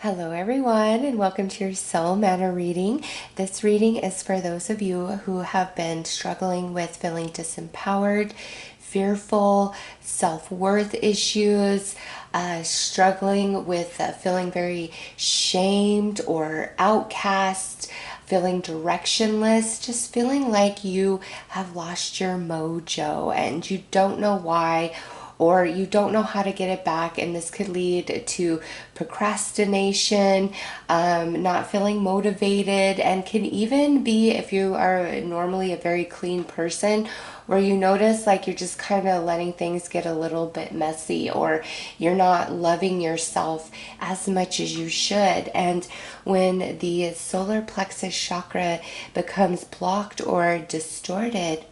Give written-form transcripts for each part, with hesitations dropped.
Hello everyone, and welcome to your Soul Manna reading. This reading is for those of you who have been struggling with feeling disempowered, fearful, self-worth issues, struggling with feeling very shamed or outcast, feeling directionless, just feeling like you have lost your mojo and you don't know why, or you don't know how to get it back, and this could lead to procrastination, not feeling motivated, and can even be, if you are normally a very clean person, where you notice like you're just kind of letting things get a little bit messy, or you're not loving yourself as much as you should. And when the solar plexus chakra becomes blocked or distorted,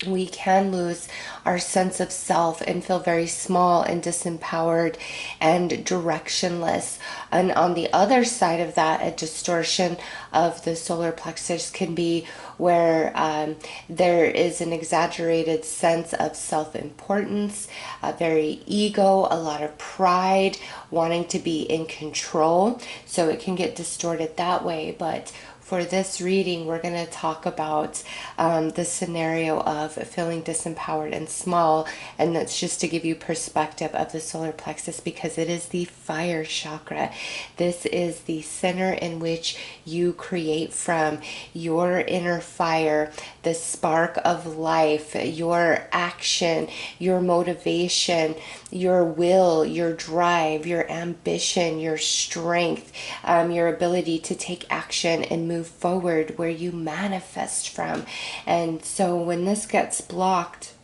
we can lose our sense of self and feel very small and disempowered and directionless. And on the other side of that, a distortion of the solar plexus can be where there is an exaggerated sense of self-importance, a very ego, a lot of pride, wanting to be in control. So it can get distorted that way. But for this reading, we're going to talk about the scenario of feeling disempowered and small, and that's just to give you perspective of the solar plexus, because it is the fire chakra. This is the center in which you create from your inner fire, the spark of life, your action, your motivation, your will, your drive, your ambition, your strength, your ability to take action and move forward, where you manifest from. And so when this gets blocked,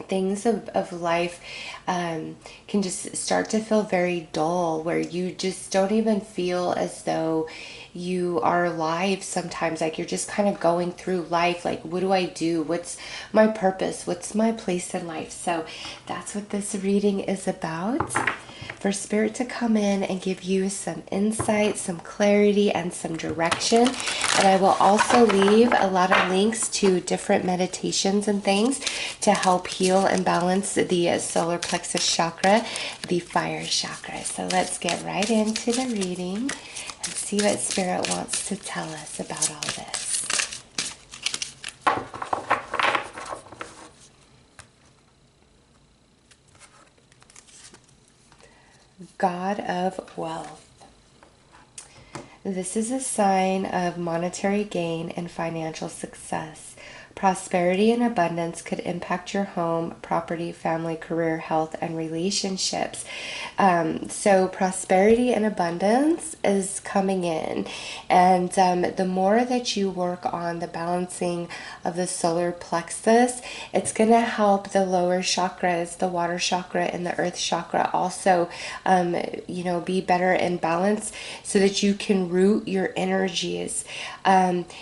things of life can just start to feel very dull, where you just don't even feel as though you are alive sometimes. Like you're just kind of going through life like, what do I do? What's my purpose? What's my place in life? So that's what this reading is about. For Spirit to come in and give you some insight, some clarity, and some direction. And I will also leave a lot of links to different meditations and things to help heal and balance the solar plexus chakra, the fire chakra. So let's get right into the reading and see what Spirit wants to tell us about all this. God of Wealth. This is a sign of monetary gain and financial success. Prosperity and abundance could impact your home, property, family, career, health, and relationships. So prosperity and abundance is coming in. And the more that you work on the balancing of the solar plexus, it's going to help the lower chakras, the water chakra and the earth chakra, also, be better in balance, so that you can root your energies.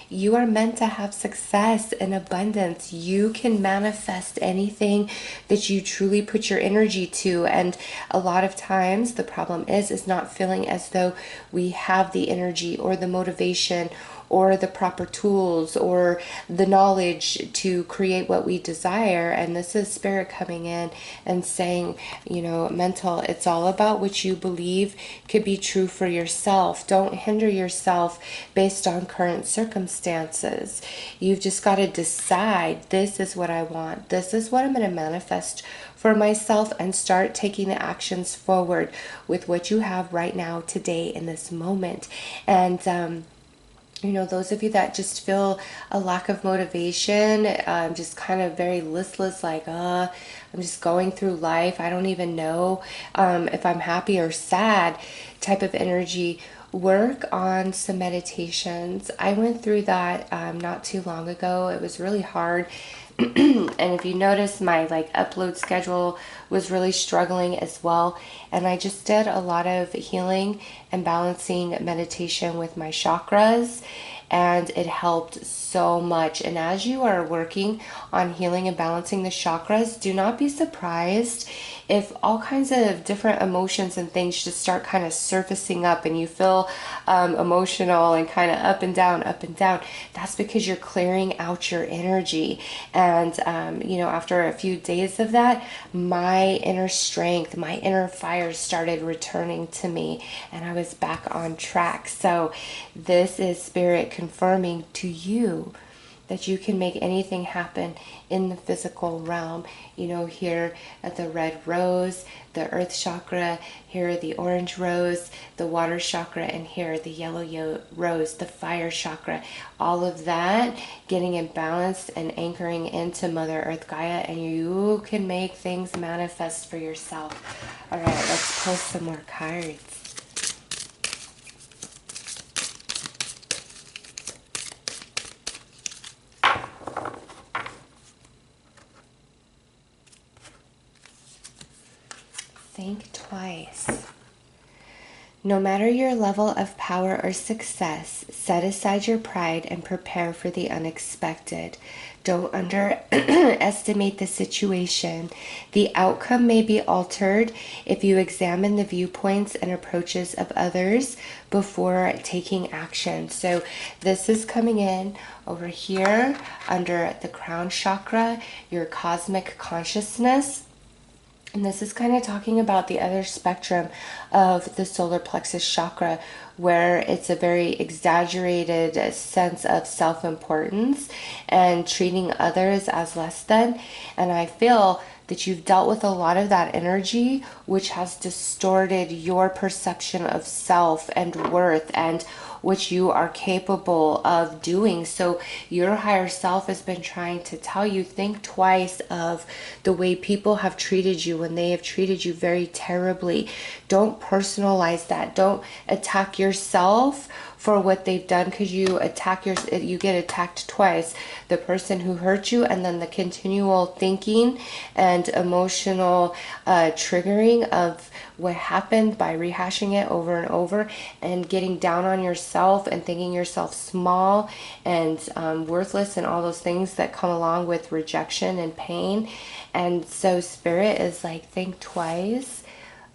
You are meant to have success and abundance. You can manifest anything that you truly put your energy to. And a lot of times the problem is not feeling as though we have the energy or the motivation or the proper tools or the knowledge to create what we desire. And this is Spirit coming in and saying, mental, it's all about what you believe could be true for yourself. Don't hinder yourself based on current circumstances. You've just got to decide, this is what I want. This is what I'm going to manifest for myself, and start taking the actions forward with what you have right now, today, in this moment. And those of you that just feel a lack of motivation, just kind of very listless, like, I'm just going through life, I don't even know if I'm happy or sad type of energy, work on some meditations. I went through that not too long ago. It was really hard. And if you notice, my upload schedule was really struggling as well. And I just did a lot of healing and balancing meditation with my chakras, and it helped so much. And as you are working on healing and balancing the chakras, do not be surprised if all kinds of different emotions and things just start kind of surfacing up and you feel emotional and kind of up and down, that's because you're clearing out your energy. And, after a few days of that, my inner strength, my inner fire started returning to me and I was back on track. So this is Spirit confirming to you that you can make anything happen in the physical realm. Here at the red rose, the earth chakra, here the orange rose, the water chakra, and here the yellow rose, the fire chakra. All of that getting in balance and anchoring into Mother Earth Gaia, and you can make things manifest for yourself. All right, let's pull some more cards. Think twice. No matter your level of power or success, set aside your pride and prepare for the unexpected. Don't underestimate the situation. The outcome may be altered if you examine the viewpoints and approaches of others before taking action. So this is coming in over here under the crown chakra, your cosmic consciousness. And this is kind of talking about the other spectrum of the solar plexus chakra, where it's a very exaggerated sense of self-importance and treating others as less than. And I feel that you've dealt with a lot of that energy, which has distorted your perception of self and worth and what you are capable of doing. So your higher self has been trying to tell you, think twice of the way people have treated you when they have treated you very terribly. Don't personalize that. Don't attack yourself for what they've done, because you get attacked twice. The person who hurt you, and then the continual thinking and emotional triggering of what happened by rehashing it over and over and getting down on yourself and thinking yourself small and worthless and all those things that come along with rejection and pain. And so Spirit is like, think twice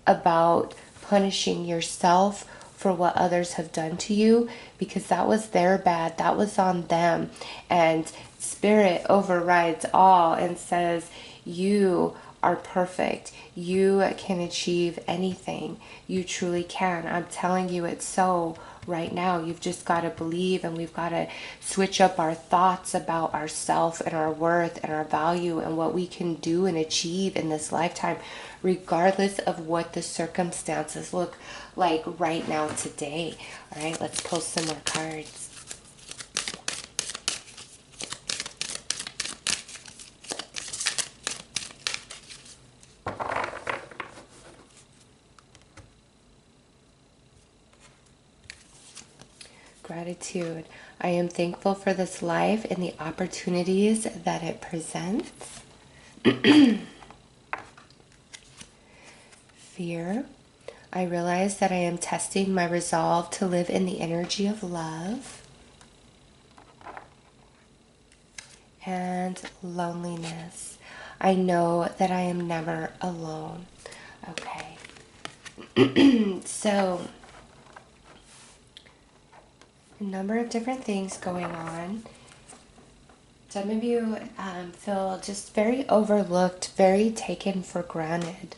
about punishing yourself for what others have done to you, because that was their bad, that was on them. And Spirit overrides all and says, you are perfect. You can achieve anything. You truly can. I'm telling you, it's so right now. You've just got to believe, and we've got to switch up our thoughts about ourself and our worth and our value and what we can do and achieve in this lifetime, regardless of what the circumstances look like right now today. All right, let's pull some more cards. Gratitude. I am thankful for this life and the opportunities that it presents. Fear. I realize that I am testing my resolve to live in the energy of love. And loneliness. I know that I am never alone. Okay. So, a number of different things going on. Some of you feel just very overlooked, very taken for granted,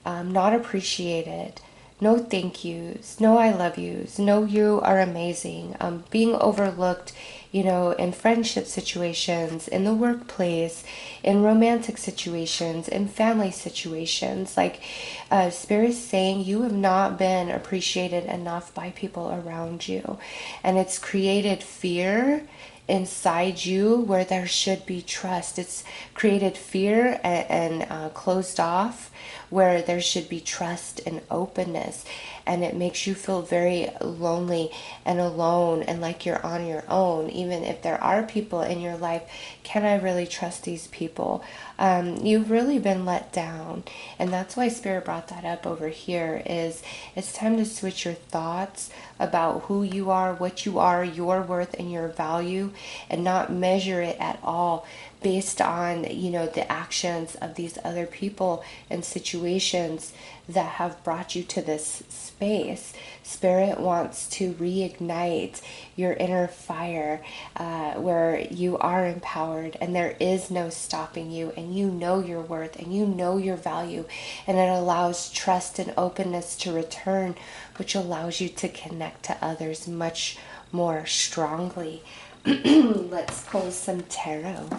not appreciated. No thank yous, no I love yous, no you are amazing. Being overlooked, in friendship situations, in the workplace, in romantic situations, in family situations. Like Spirit is saying, you have not been appreciated enough by people around you. And it's created fear inside you where there should be trust. It's created fear and closed off where there should be trust and openness. And it makes you feel very lonely and alone and like you're on your own. Even if there are people in your life, can I really trust these people? You've really been let down. And that's why Spirit brought that up over here, is it's time to switch your thoughts about who you are, what you are, your worth and your value, and not measure it at all based on, the actions of these other people and situations that have brought you to this space. Spirit wants to reignite your inner fire, where you are empowered and there is no stopping you, and you know your worth and you know your value, and it allows trust and openness to return, which allows you to connect to others much more strongly. Let's pull some tarot.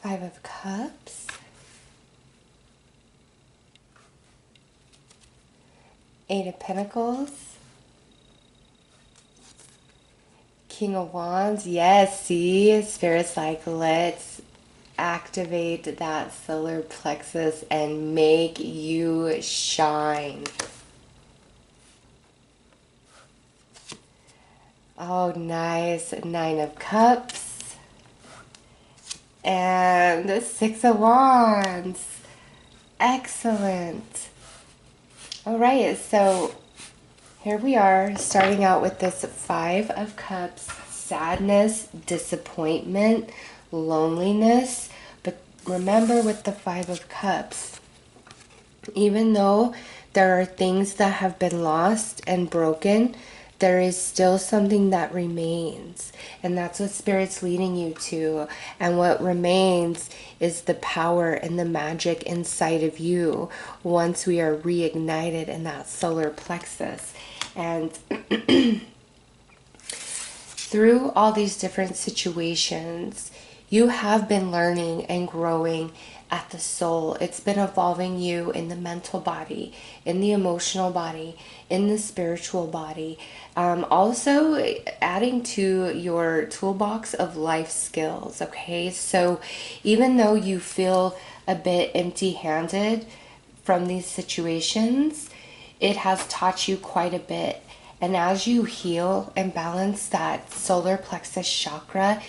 Five of Cups, Eight of Pentacles, King of Wands. Yes, see, Spirit's like, let's activate that solar plexus and make you shine. Oh, nice. Nine of Cups. And the Six of Wands. Excellent. All right, so here we are starting out with this Five of Cups. Sadness, disappointment, loneliness. But remember, with the Five of Cups, even though there are things that have been lost and broken, there is still something that remains. And that's what Spirit's leading you to. And what remains is the power and the magic inside of you once we are reignited in that solar plexus. And through all these different situations, you have been learning and growing at the soul. It's been evolving you in the mental body, in the emotional body, in the spiritual body. Also adding to your toolbox of life skills, okay? So even though you feel a bit empty-handed from these situations, it has taught you quite a bit. And as you heal and balance that solar plexus chakra,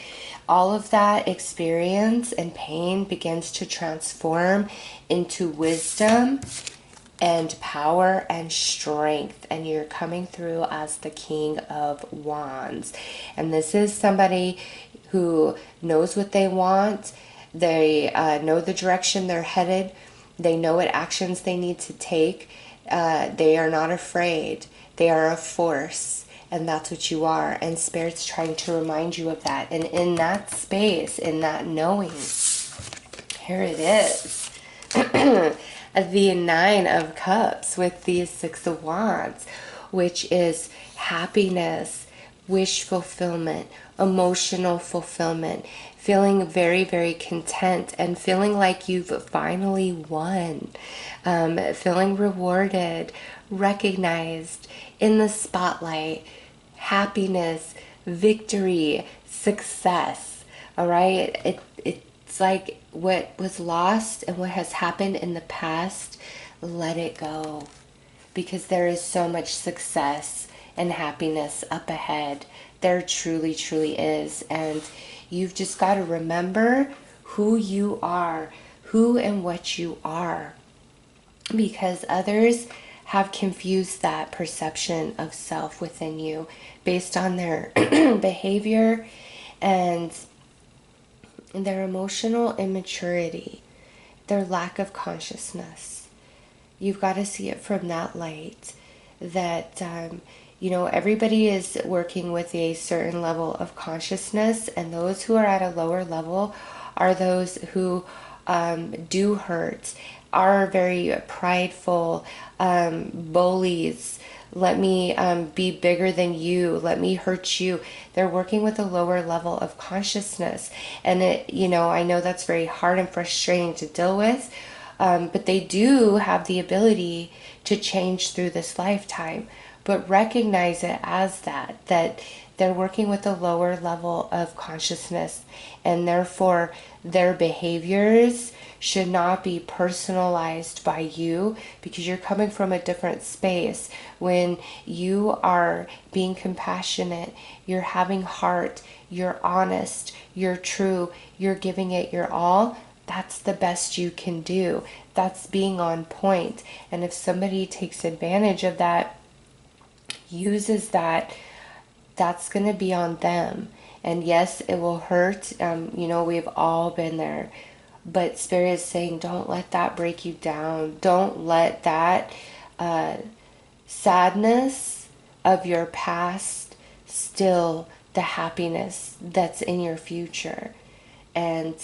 all of that experience and pain begins to transform into wisdom and power and strength, and you're coming through as the King of Wands. And this is somebody who knows what they want. They know the direction they're headed. They know what actions they need to take. They are not afraid. They are a force, and that's what you are. And Spirit's trying to remind you of that. And in that space, in that knowing, here it is. The Nine of Cups with the Six of Wands, which is happiness, wish fulfillment, emotional fulfillment, feeling very, very content and feeling like you've finally won, feeling rewarded, recognized, in the spotlight, happiness, victory, success. All right, it's like what was lost and what has happened in the past, let it go, because there is so much success and happiness up ahead. There truly, truly is. And you've just got to remember who you are, who and what you are, because others have confused that perception of self within you based on their behavior and their emotional immaturity, their lack of consciousness. You've got to see it from that light, that everybody is working with a certain level of consciousness, and those who are at a lower level are those who do hurt, are very prideful, bullies. Let me be bigger than you. Let me hurt you. They're working with a lower level of consciousness. And I know that's very hard and frustrating to deal with, but they do have the ability to change through this lifetime. but recognize it as that they're working with a lower level of consciousness, and therefore their behaviors should not be personalized by you, because you're coming from a different space. When you are being compassionate, you're having heart, you're honest, you're true, you're giving it your all, that's the best you can do. That's being on point. And if somebody takes advantage of that, uses that, that's going to be on them. And yes, it will hurt. We've all been there. But Spirit is saying, don't let that break you down. Don't let that sadness of your past still the happiness that's in your future. And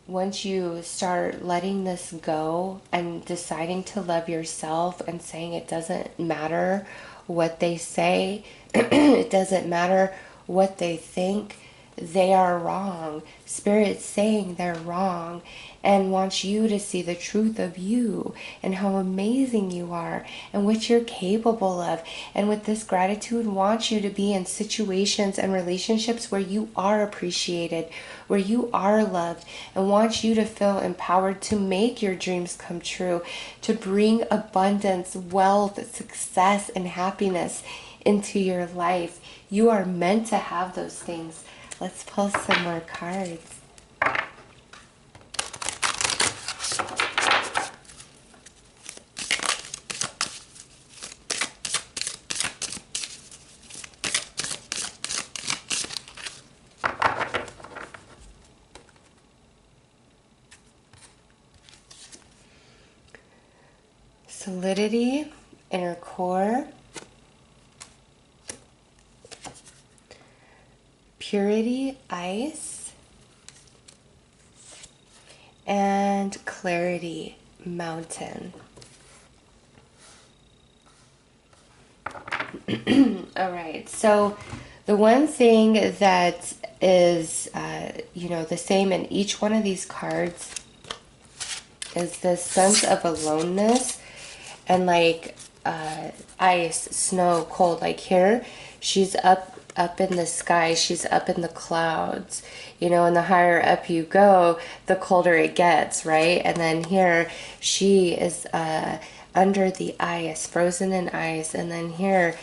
once you start letting this go and deciding to love yourself and saying it doesn't matter what they say, it doesn't matter what they think, they are wrong. Spirit's saying they're wrong and wants you to see the truth of you and how amazing you are and what you're capable of. And with this gratitude, wants you to be in situations and relationships where you are appreciated, where you are loved, and wants you to feel empowered to make your dreams come true, to bring abundance, wealth, success, and happiness into your life. You are meant to have those things. Let's pull some more cards. Solidity, inner core. Purity, ice. And clarity, mountain. All right, so the one thing that is, the same in each one of these cards is this sense of aloneness and like ice, snow, cold. Like here, she's up in the sky, she's up in the clouds, and the higher up you go, the colder it gets, right? And then here, she is under the ice, frozen in ice, and then here,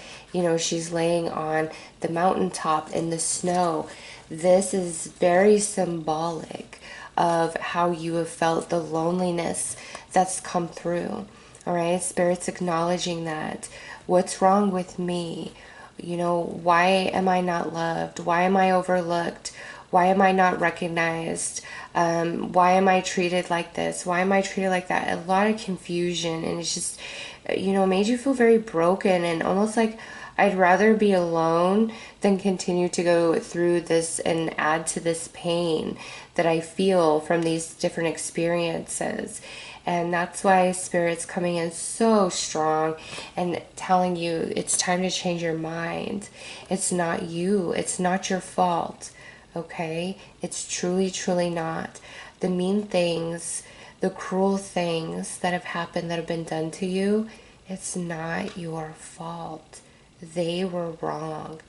she's laying on the mountaintop in the snow. This is very symbolic of how you have felt the loneliness that's come through. All right, Spirit's acknowledging that. What's wrong with me? Why am I not loved? Why am I overlooked? Why am I not recognized? Why am I treated like this? Why am I treated like that? A lot of confusion, and it's just, made you feel very broken and almost like I'd rather be alone than continue to go through this and add to this pain that I feel from these different experiences. And that's why Spirit's coming in so strong and telling you it's time to change your mind. It's not you. It's not your fault. Okay? It's truly, truly not. The mean things, the cruel things that have happened, that have been done to you, it's not your fault. They were wrong.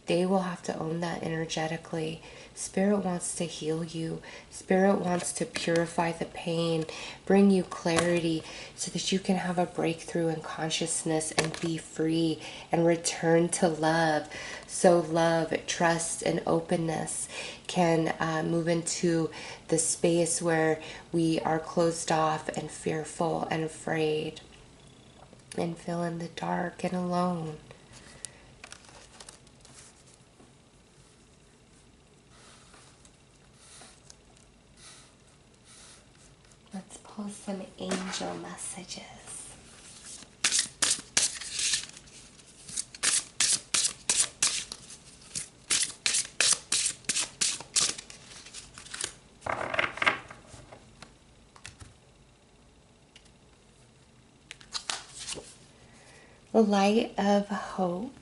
They will have to own that energetically. Spirit wants to heal you. Spirit wants to purify the pain, bring you clarity so that you can have a breakthrough in consciousness and be free and return to love. So love, trust, and openness can move into the space where we are closed off and fearful and afraid and feel in the dark and alone. Let's pull some angel messages. The light of hope.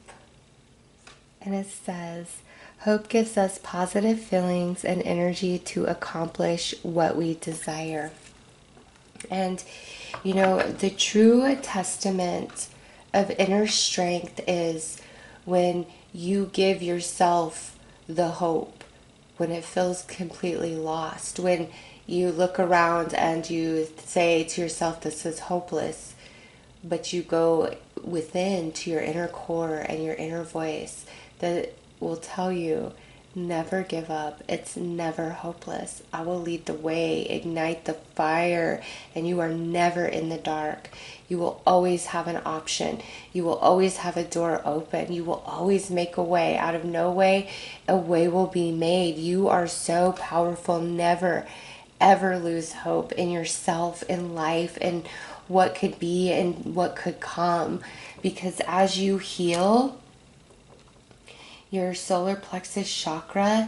And it says, hope gives us positive feelings and energy to accomplish what we desire. And, the true testament of inner strength is when you give yourself the hope, when it feels completely lost, when you look around and you say to yourself, this is hopeless, but you go within to your inner core and your inner voice that will tell you, never give up. It's never hopeless. I will lead the way, ignite the fire, and you are never in the dark. You will always have an option. You will always have a door open. You will always make a way. Out of no way, a way will be made. You are so powerful. Never, ever lose hope in yourself, in life, and what could be and what could come. Because as you heal your solar plexus chakra,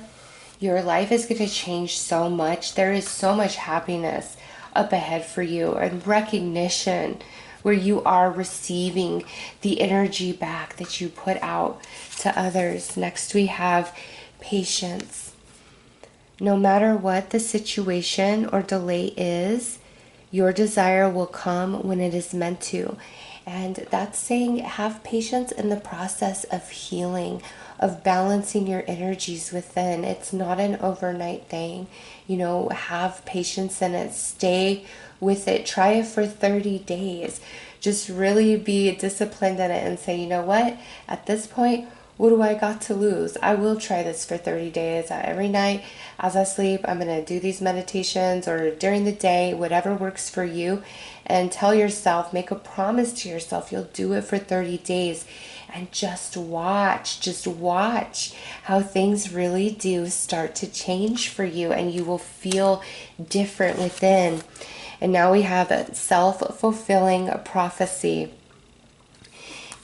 your life is going to change so much. There is so much happiness up ahead for you, and recognition where you are receiving the energy back that you put out to others. Next, we have patience. No matter what the situation or delay is, your desire will come when it is meant to. And that's saying have patience in the process of healing, of balancing your energies within. It's not an overnight thing. Have patience in it. Stay with it. Try it for 30 days. Just really be disciplined in it and say, you know what? At this point, what do I got to lose? I will try this for 30 days. Every night as I sleep, I'm going to do these meditations, or during the day, whatever works for you. And tell yourself, make a promise to yourself, you'll do it for 30 days. And just watch how things really do start to change for you, and you will feel different within. And now we have a self-fulfilling prophecy.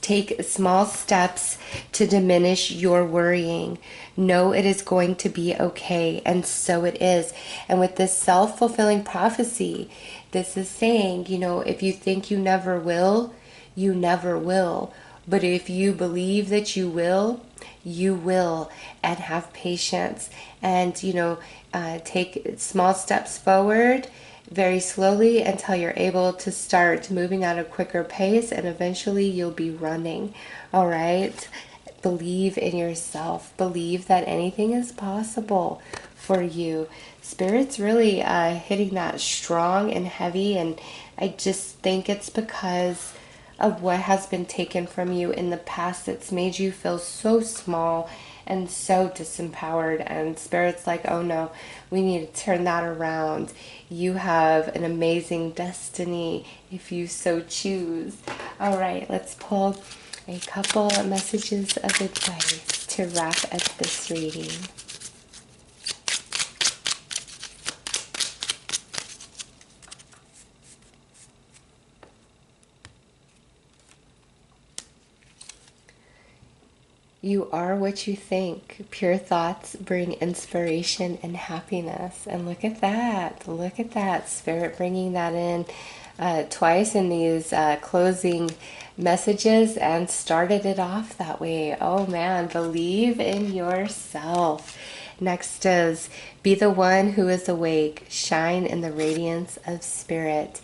Take small steps to diminish your worrying. Know it is going to be okay, and so it is. And with this self-fulfilling prophecy, this is saying, if you think you never will, you never will. But if you believe that you will, and have patience. And, take small steps forward very slowly until you're able to start moving at a quicker pace, and eventually you'll be running. All right? Believe in yourself. Believe that anything is possible for you. Spirit's really hitting that strong and heavy, and I just think it's because of what has been taken from you in the past that's made you feel so small and so disempowered. And Spirit's like, oh no, we need to turn that around. You have an amazing destiny if you so choose. All right, let's pull a couple messages of advice to wrap up this reading. You are what you think. Pure thoughts bring inspiration and happiness. And look at that. Look at that. Spirit bringing that in twice in these closing messages, and started it off that way. Oh man, believe in yourself. Next is be the one who is awake. Shine in the radiance of Spirit.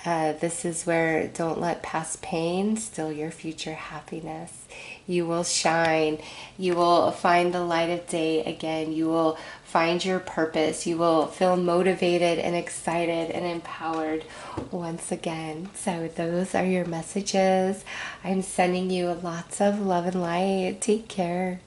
This is where don't let past pain steal your future happiness. You will shine. You will find the light of day again. You will find your purpose. You will feel motivated and excited and empowered once again. So those are your messages. I'm sending you lots of love and light. Take care.